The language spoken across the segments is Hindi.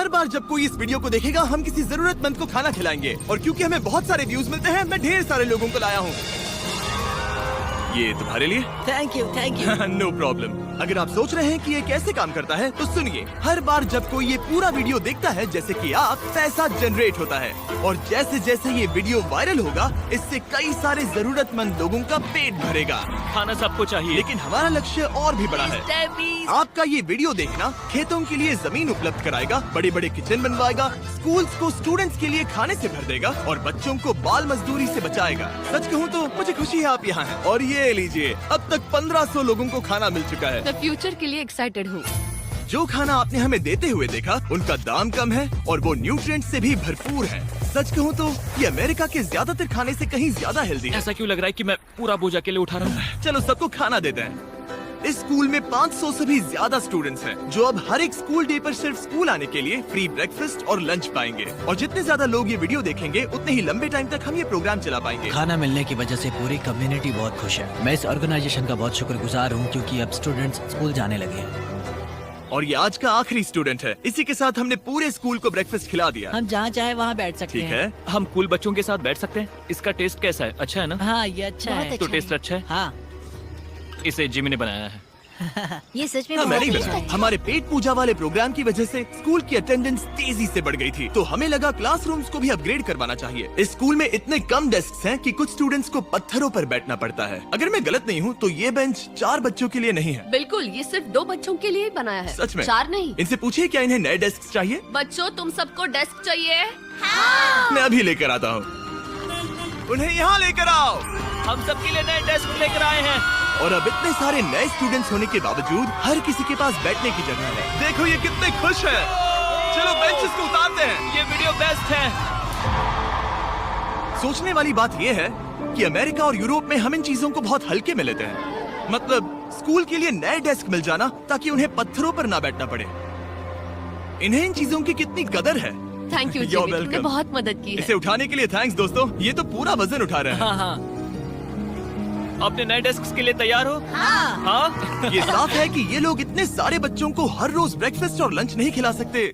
हर बार जब कोई इस वीडियो को देखेगा हम किसी जरूरतमंद को खाना खिलाएंगे, और क्योंकि हमें बहुत सारे व्यूज मिलते हैं मैं ढेर सारे लोगों को लाया हूँ। ये तुम्हारे लिए। Thank you thank you. No problem. अगर आप सोच रहे हैं कि ये कैसे काम करता है तो सुनिए, हर बार जब कोई ये पूरा वीडियो देखता है जैसे कि आप, पैसा जनरेट होता है, और जैसे जैसे ये वीडियो वायरल होगा इससे कई सारे जरूरतमंद लोगों का पेट भरेगा। खाना सबको चाहिए, लेकिन हमारा लक्ष्य और भी बड़ा है। आपका ये वीडियो देखना खेतों के लिए जमीन उपलब्ध कराएगा, बड़े बड़े किचन बनवाएगा, स्कूल्स को स्टूडेंट्स के लिए खाने से भर देगा और बच्चों को बाल मजदूरी से बचाएगा। सच कहूँ तो मुझे खुशी है आप यहाँ हैं। और ये लीजिए, अब तक 1500 लोगों को खाना मिल चुका है। मैं फ्यूचर के लिए एक्साइटेड हूँ। जो खाना आपने हमें देते हुए देखा उनका दाम कम है और वो न्यूट्रिएंट्स से भी भरपूर है। सच कहूँ तो ये अमेरिका के ज्यादातर खाने से कहीं ज्यादा हेल्दी है। ऐसा क्यों लग रहा है कि मैं पूरा बोझ अकेले उठा रहा हूँ? चलो सबको खाना देते हैं। इस स्कूल में 500 से भी ज्यादा स्टूडेंट्स हैं, जो अब हर एक स्कूल डे पर सिर्फ स्कूल आने के लिए फ्री ब्रेकफास्ट और लंच पाएंगे। और जितने ज्यादा लोग ये वीडियो देखेंगे उतने ही लंबे टाइम तक हम ये प्रोग्राम चला पाएंगे। खाना मिलने की वजह से पूरी कम्युनिटी बहुत खुश है। मैं इस ऑर्गेनाइजेशन का बहुत शुक्रगुजार हूँ क्योंकि अब स्टूडेंट्स स्कूल जाने लगे हैं। और ये आज का आखिरी स्टूडेंट है। इसी के साथ हमने पूरे स्कूल को ब्रेकफास्ट खिला दिया। हम जहाँ चाहे वहाँ बैठ सकते ठीक हैं। है। हम कूल बच्चों के साथ बैठ सकते हैं। इसका टेस्ट कैसा है? अच्छा है ना? हाँ ये अच्छा है। तो टेस्ट अच्छा है। हाँ इसे जिमी ने बनाया है। ये सच में हाँ, बहुत मैंने ही अच्छा बनाया। है। हमारे पेट पूजा वाले प्रोग्राम की वजह से स्कूल की अटेंडेंस तेजी से बढ़ गई थी, तो हमें लगा क्लासरूम्स को भी अपग्रेड करवाना चाहिए। इस स्कूल में इतने कम डेस्क हैं कि कुछ स्टूडेंट्स को पत्थरों पर बैठना पड़ता है। अगर मैं गलत नहीं हूँ तो ये बेंच 4 बच्चों के लिए नहीं है। बिल्कुल, ये सिर्फ 2 बच्चों के लिए ही बनाया है। सच में? 4 नहीं। इनसे पूछिए क्या इन्हें नए डेस्क चाहिए। बच्चों तुम सबको डेस्क चाहिए? मैं अभी लेकर आता हूँ। उन्हें यहाँ लेकर आओ। हम सबके लिए नए डेस्क लेकर आए हैं। और अब इतने सारे नए स्टूडेंट्स होने के बावजूद हर किसी के पास बैठने की जगह है। देखो ये कितने खुश हैं। चलो बेंचेस को उतारते हैं। ये वीडियो बेस्ट है। सोचने वाली बात ये है कि अमेरिका और यूरोप में हम इन चीजों को बहुत हल्के में लेते हैं। मतलब स्कूल के लिए नए डेस्क मिल जाना ताकि उन्हें पत्थरों पर ना बैठना पड़े। इन्हें इन चीजों की कितनी कदर है। थैंक यू You're जिमी, तुमने welcome। बहुत मदद की है। इसे उठाने के लिए थैंक्स दोस्तों। ये तो पूरा वजन उठा रहे हैं। हाँ हाँ। अपने नए डेस्क के लिए तैयार हो? हाँ। ये साफ है कि ये लोग इतने सारे बच्चों को हर रोज ब्रेकफास्ट और लंच नहीं खिला सकते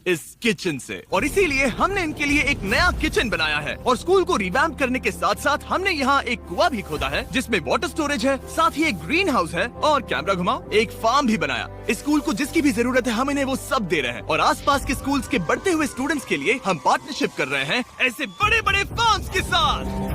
इस किचन से, और इसीलिए हमने इनके लिए एक नया किचन बनाया है। और स्कूल को रिवैम्प करने के साथ साथ हमने यहाँ एक कुआं भी खोदा है जिसमें वाटर स्टोरेज है, साथ ही एक ग्रीन हाउस है और कैमरा घुमाओ एक फार्म भी बनाया। इस स्कूल को जिसकी भी जरूरत है हम इन्हें वो सब दे रहे हैं। और आसपास के स्कूल्स के बढ़ते हुए स्टूडेंट्स के लिए हम पार्टनरशिप कर रहे हैं ऐसे बड़े बड़े फार्म्स के साथ।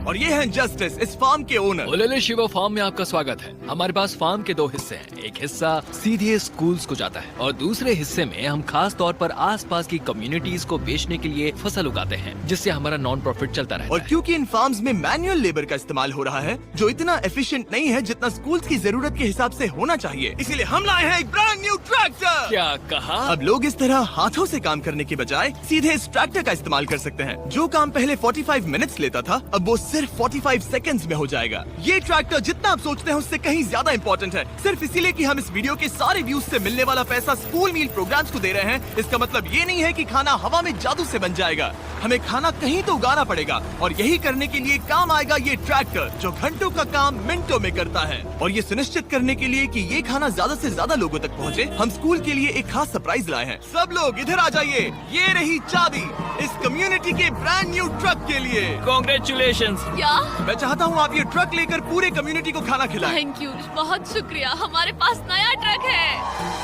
और ये हैं जस्टिस, इस फार्म के ओनर। ओलेले शिवा फार्म में आपका स्वागत है। हमारे पास फार्म के 2 हिस्से हैं। एक हिस्सा सीधे स्कूल्स को जाता है और दूसरे हिस्से में हम खास तौर पर आसपास की कम्युनिटीज को बेचने के लिए फसल उगाते हैं, जिससे हमारा नॉन प्रॉफिट चलता रहता और है। क्योंकि इन फार्म्स में मैनुअल लेबर का इस्तेमाल हो रहा है जो इतना एफिशिएंट नहीं है जितना स्कूल्स की जरूरत के हिसाब से होना चाहिए, इसीलिए हम लाए हैं एक ब्रांड न्यू ट्रैक्टर। क्या कहा? अब लोग इस तरह हाथों से काम करने के बजाय सीधे इस ट्रैक्टर का इस्तेमाल कर सकते हैं। जो काम पहले 45 मिनट्स लेता था अब वो सिर्फ 45 सेकंड्स में हो जाएगा। ये ट्रैक्टर जितना आप सोचते हैं उससे कहीं ज्यादा इंपॉर्टेंट है। सिर्फ इसीलिए कि हम इस वीडियो के सारे व्यूज से मिलने वाला पैसा स्कूल मील प्रोग्राम्स को दे रहे हैं, इसका मतलब ये नहीं है कि खाना हवा में जादू से बन जाएगा। हमें खाना कहीं तो उगाना पड़ेगा और यही करने के लिए काम आएगा ये ट्रैक्टर जो घंटों का काम मिनटों में करता है। और ये सुनिश्चित करने के लिए कि ये खाना ज्यादा से ज्यादा लोगों तक पहुँचे, हम स्कूल के लिए एक खास सरप्राइज लाए हैं। सब लोग इधर आ जाइए, ये रही चाबी इस कम्युनिटी के ब्रांड न्यू ट्रक के लिए। Congratulations। क्या? मैं चाहता हूँ आप ये ट्रक लेकर पूरे कम्युनिटी को खाना खिलाएं। थैंक यू, बहुत शुक्रिया। हमारे पास नया ट्रक है।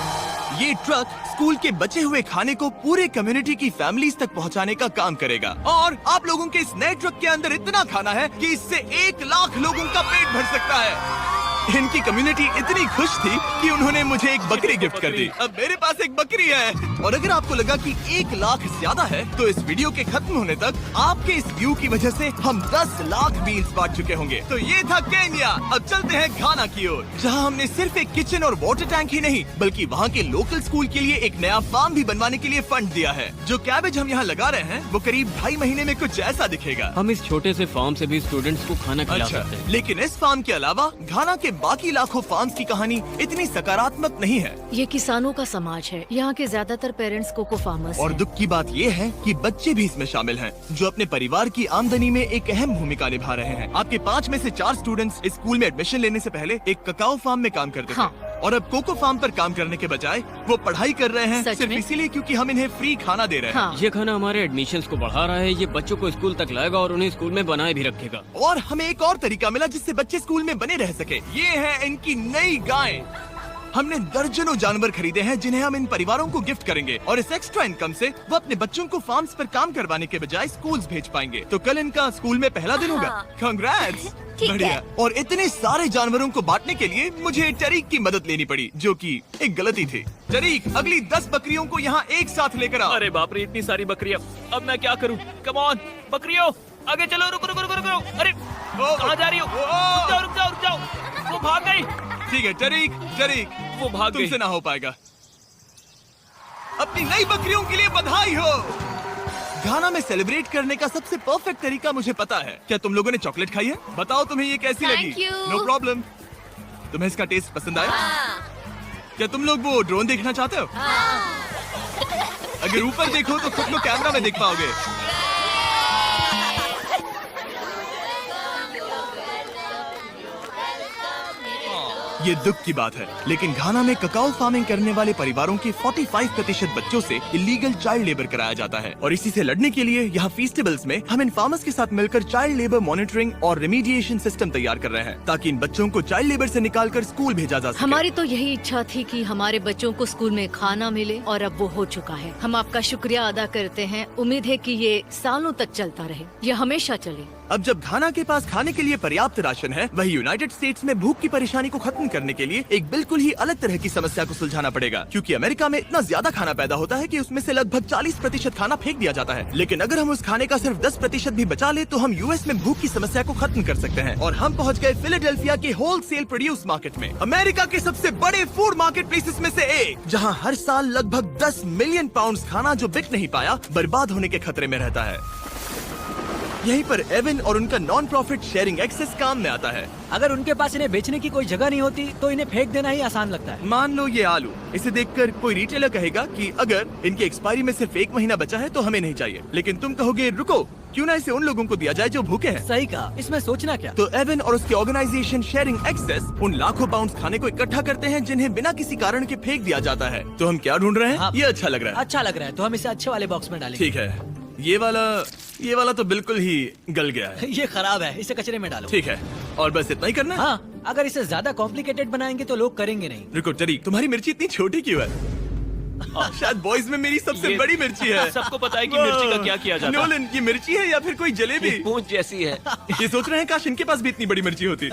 ये ट्रक स्कूल के बचे हुए खाने को पूरे कम्युनिटी की फैमिलीज तक पहुंचाने का काम करेगा। और आप लोगों के इस नए ट्रक के अंदर इतना खाना है कि इससे 1 लाख लोगों का पेट भर सकता है। इनकी कम्युनिटी इतनी खुश थी कि उन्होंने मुझे एक बकरी गिफ्ट कर दी। अब मेरे पास एक बकरी है। और अगर आपको लगा कि 1 लाख ज्यादा है तो इस वीडियो के खत्म होने तक आपके इस व्यू की वजह से हम 10 लाख मील्स बांट चुके होंगे। तो ये था केन्या। अब चलते हैं घाना की ओर, जहां हमने सिर्फ एक किचन और वाटर टैंक ही नहीं बल्कि वहां के लोकल स्कूल के लिए एक नया फार्म भी बनवाने के लिए फंड दिया है। जो कैबेज हम यहाँ लगा रहे हैं वो करीब 2.5 महीने में कुछ ऐसा दिखेगा। हम इस छोटे से फार्म से भी स्टूडेंट्स को खाना खिला अच्छा, सकते हैं। लेकिन इस फार्म के अलावा घाना के बाकी लाखों फार्म्स की कहानी इतनी सकारात्मक नहीं है। ये किसानों का समाज है। यहाँ के ज्यादातर पेरेंट्स कोको फार्मर्स और हैं। दुख की बात ये है कि बच्चे भी इसमें शामिल हैं, जो अपने परिवार की आमदनी में एक अहम भूमिका निभा रहे हैं। आपके 5 में से 4 स्टूडेंट्स इस स्कूल में एडमिशन लेने से पहले एक ककाओ फार्म में काम करते थे। हाँ, और अब कोको फार्म पर काम करने के बजाय वो पढ़ाई कर रहे हैं सच सिर्फ में? इसीलिए क्योंकि हम इन्हें फ्री खाना दे रहे हैं। हाँ। ये खाना हमारे एडमिशन्स को बढ़ा रहा है, ये बच्चों को स्कूल तक लाएगा और उन्हें स्कूल में बनाए भी रखेगा। और हमें एक और तरीका मिला जिससे बच्चे स्कूल में बने रह सके। ये है इनकी नई गाय। हमने दर्जनों जानवर खरीदे हैं जिन्हें हम इन परिवारों को गिफ्ट करेंगे और इस एक्स्ट्रा इनकम से वो अपने बच्चों को फार्म्स पर काम करवाने के बजाय स्कूल्स भेज पाएंगे। तो कल इनका स्कूल में पहला दिन होगा। कांग्रेट्स। ठीक बढ़िया। है। और इतने सारे जानवरों को बांटने के लिए मुझे टरीक की मदद लेनी पड़ी, जो कि एक गलती थी। टरीक, अगली 10 बकरियों को यहाँ एक साथ लेकर आओ। अरे बाप रे, इतनी सारी बकरियां, अब मैं क्या करूं? कम ऑन बकरियों, आगे चलो। रुको रुको रुको रुको। अरे कहाँ जा रही हो? रुक जाओ रुक जाओ रुक जाओ, वो भाग गई। ठीक है टरीक, टरीक वो भाग गई। तुमसे ना हो पाएगा। अपनी नई बकरियों के लिए बधाई हो। घाना में सेलिब्रेट करने का सबसे परफेक्ट तरीका मुझे पता है। क्या तुम लोगों ने चॉकलेट खाई है? बताओ तुम्हें ये कैसी Thank लगी? you. No problem. तुम्हें इसका टेस्ट पसंद आया? क्या तुम लोग वो ड्रोन देखना चाहते हो? अगर ऊपर देखो तो खुद को कैमरा में देख पाओगे। ये दुख की बात है, लेकिन घाना में ककाओ फार्मिंग करने वाले परिवारों के 45% बच्चों से इलीगल चाइल्ड लेबर कराया जाता है। और इसी से लड़ने के लिए यहाँ फेस्टिवल्स में हम इन फार्मर्स के साथ मिलकर चाइल्ड लेबर मॉनिटरिंग और रेमीडिएशन सिस्टम तैयार कर रहे हैं, ताकि इन बच्चों को चाइल्ड लेबर से निकालकर स्कूल भेजा जा सके। हमारी तो यही इच्छा थी कि हमारे बच्चों को स्कूल में खाना मिले और अब वो हो चुका है। हम आपका शुक्रिया अदा करते हैं। उम्मीद है कि ये सालों तक चलता रहे, ये हमेशा चले। अब जब घाना के पास खाने के लिए पर्याप्त राशन है, वही यूनाइटेड स्टेट्स में भूख की परेशानी को खत्म करने के लिए एक बिल्कुल ही अलग तरह की समस्या को सुलझाना पड़ेगा। क्योंकि अमेरिका में इतना ज्यादा खाना पैदा होता है कि उसमें से लगभग 40% खाना फेंक दिया जाता है। लेकिन अगर हम उस खाने का सिर्फ 10% भी बचा ले तो हम यूएस में भूख की समस्या को खत्म कर सकते हैं। और हम पहुँच गए फिलाडेल्फिया के होलसेल प्रोड्यूस मार्केट में, अमेरिका के सबसे बड़े फूड मार्केट प्लेसेस में से एक, जहाँ हर साल लगभग 10 मिलियन पाउंड खाना जो बिक नहीं पाया बर्बाद होने के खतरे में रहता है। यहीं पर एवन और उनका नॉन प्रॉफिट शेयरिंग एक्सेस काम में आता है। अगर उनके पास इन्हें बेचने की कोई जगह नहीं होती तो इन्हें फेंक देना ही आसान लगता है। मान लो ये आलू, इसे देखकर कोई रिटेलर कहेगा कि अगर इनके एक्सपायरी में सिर्फ 1 महीना बचा है तो हमें नहीं चाहिए। लेकिन तुम कहोगे रुको, क्यों ना इसे उन लोगों को दिया जाए जो भूखे हैं। सही कहा, इसमें सोचना क्या। तो एवन और उसके ऑर्गेनाइजेशन शेयरिंग एक्सेस उन लाखों पाउंड्स खाने को इकट्ठा करते हैं जिन्हें बिना किसी कारण के फेंक दिया जाता है। तो हम क्या ढूंढ रहे हैं? हाँ। ये अच्छा लग रहा है। अच्छा लग रहा है तो हम इसे अच्छे वाले बॉक्स में डालेंगे। ठीक है, ये वाला तो बिल्कुल ही गल गया है। ये खराब है, इसे कचरे में डालो। ठीक है, और बस इतना ही करना है? हाँ, अगर इसे ज्यादा कॉम्प्लिकेटेड बनाएंगे तो लोग करेंगे नहीं। रुको टरीक, तुम्हारी मिर्ची इतनी छोटी क्यों है? शायद बॉयज में मेरी सबसे ये बड़ी मिर्ची है। सबको पता है कि मिर्ची का क्या किया जाता है। नोलन, ये मिर्ची है या फिर कोई जलेबी? पूंछ जैसी है। ये सोच रहे हैं काश इनके पास भी इतनी बड़ी मिर्ची होती।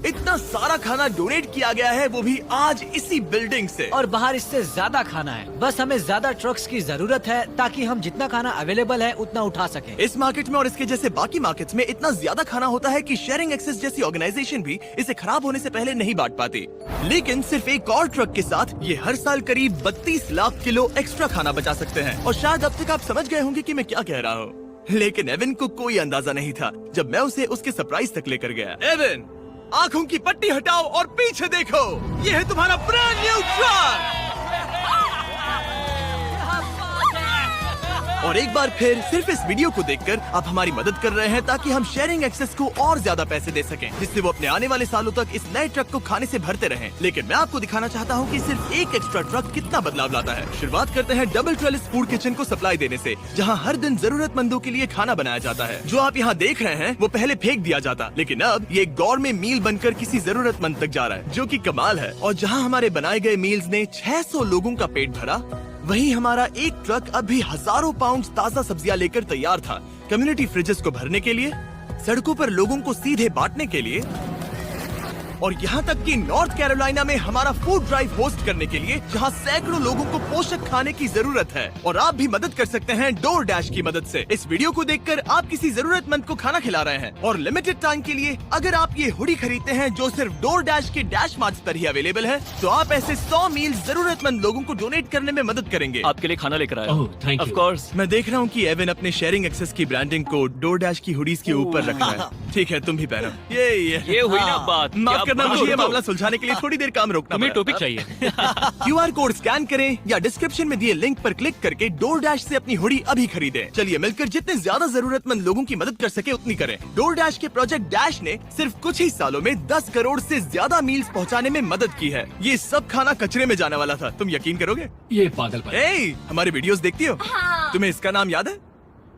इतना सारा खाना डोनेट किया गया है, वो भी आज इसी बिल्डिंग से। और बाहर इससे ज्यादा खाना है। बस हमें ज्यादा ट्रक्स की जरूरत है ताकि हम जितना खाना अवेलेबल है उतना उठा सकें। इस मार्केट में और इसके जैसे बाकी मार्केट्स में इतना ज्यादा खाना होता है कि शेयरिंग एक्सेस जैसी ऑर्गेनाइजेशन भी इसे खराब होने से पहले नहीं बांट पाती। लेकिन सिर्फ एक और ट्रक के साथ ये हर साल करीब 32 लाख किलो एक्स्ट्रा खाना बचा सकते हैं। और शायद अब तक आप समझ गए होंगे कि मैं क्या कह रहा हूँ, लेकिन एवन को कोई अंदाजा नहीं था जब मैं उसे उसके सरप्राइज तक लेकर गया। एवन, आंखों की पट्टी हटाओ और पीछे देखो, ये है तुम्हारा ब्रांड न्यू ट्रक। और एक बार फिर सिर्फ इस वीडियो को देखकर आप हमारी मदद कर रहे हैं ताकि हम शेयरिंग एक्सेस को और ज्यादा पैसे दे सकें, जिससे वो अपने आने वाले सालों तक इस नए ट्रक को खाने से भरते रहें। लेकिन मैं आपको दिखाना चाहता हूँ कि सिर्फ एक एक्स्ट्रा ट्रक कितना बदलाव लाता है। शुरुआत करते हैं डबल ट्रेलिस फूड किचन को सप्लाई देने से, जहाँ हर दिन जरूरतमंदों के लिए खाना बनाया जाता है। जो आप यहाँ देख रहे हैं वो पहले फेंक दिया जाता, लेकिन अब ये गौरमेट मील बनकर किसी जरूरतमंद तक जा रहा है, जो कि कमाल है। और जहाँ हमारे बनाए गए मील्स ने 600 लोगों का पेट भरा, वहीं हमारा एक ट्रक अब भी हजारों पाउंड ताजा सब्जियां लेकर तैयार था, कम्युनिटी फ्रिजेस को भरने के लिए, सड़कों पर लोगों को सीधे बांटने के लिए, और यहाँ तक कि नॉर्थ कैरोलिना में हमारा फूड ड्राइव होस्ट करने के लिए, जहाँ सैकड़ों लोगों को पोषक खाने की जरूरत है। और आप भी मदद कर सकते हैं डोर डैश की मदद से। इस वीडियो को देखकर आप किसी जरूरतमंद को खाना खिला रहे हैं, और लिमिटेड टाइम के लिए अगर आप ये हुडी खरीदते हैं जो सिर्फ डोर डैश के डैश मार्ट्स पर ही अवेलेबल है, तो आप ऐसे 100 मील जरूरतमंद लोगों को डोनेट करने में मदद करेंगे। आपके लिए खाना लेकर आया। ओह, थैंक यू। Of course. मैं देख रहा हूँ कि एवन अपने शेयरिंग एक्सेस की ब्रांडिंग को डोर डैश की हुडीज के ऊपर रख रहा है। ठीक है, तुम भी पहनो। ये ये हुई ना बात। माफ क्या करना, मुझे ये मामला सुलझाने के लिए थोड़ी देर काम रोकना तुम्हें पड़ा। टॉपिक चाहिए। QR कोड स्कैन करें या डिस्क्रिप्शन में दिए लिंक पर क्लिक करके DoorDash से अपनी हुडी अभी खरीदें। चलिए मिलकर जितने ज्यादा जरूरतमंद लोगों की मदद कर सके उतनी करें। DoorDash के प्रोजेक्ट डैश ने सिर्फ कुछ ही सालों में 10 करोड़ से ज्यादा मील्स पहुंचाने में मदद की है। ये सब खाना कचरे में जाने वाला था, तुम यकीन करोगे? ये पागलपन है। ए, हमारे वीडियोस देखती हो? तुम्हें इसका नाम याद है?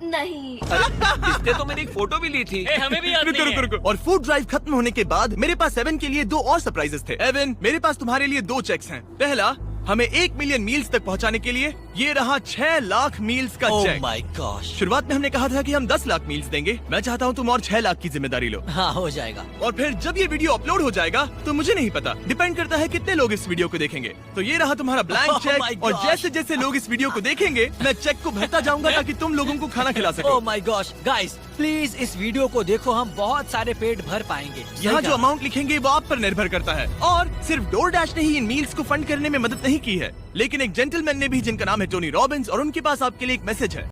नहीं। इसने तो मेरी एक फोटो भी ली थी। हमें भी याद रुको नहीं रुको है। रुको। और फूड ड्राइव खत्म होने के बाद मेरे पास एवन के लिए 2 और सरप्राइजेस थे। एवन, मेरे पास तुम्हारे लिए 2 चेक्स हैं। पहला, हमें 1 मिलियन मील्स तक पहुंचाने के लिए ये रहा 6 लाख मील्स का ओह चेक। My gosh. शुरुआत में हमने कहा था कि हम 10 लाख मील्स देंगे। मैं चाहता हूँ तुम और 6 लाख की जिम्मेदारी लो। हाँ, हो जाएगा। और फिर जब ये वीडियो अपलोड हो जाएगा तो मुझे नहीं पता, डिपेंड करता है कितने लोग इस वीडियो को देखेंगे। तो ये रहा तुम्हारा ब्लैंक Oh my चेक, और gosh. जैसे जैसे लोग इस वीडियो को देखेंगे मैं चेक को भरता जाऊंगा ताकि तुम लोगों को खाना खिला सको। Oh my gosh, guys please इस वीडियो को देखो, हम बहुत सारे पेट भर पाएंगे। यहाँ जो अमाउंट लिखेंगे वो आप पर निर्भर करता है। और सिर्फ DoorDash ने ही इन मील्स को फंड करने में मदद नहीं की है, लेकिन एक जेंटलमैन ने भी, जिनका नाम है टोनी रॉबिन्स, और उनके पास आपके लिए एक मैसेज है।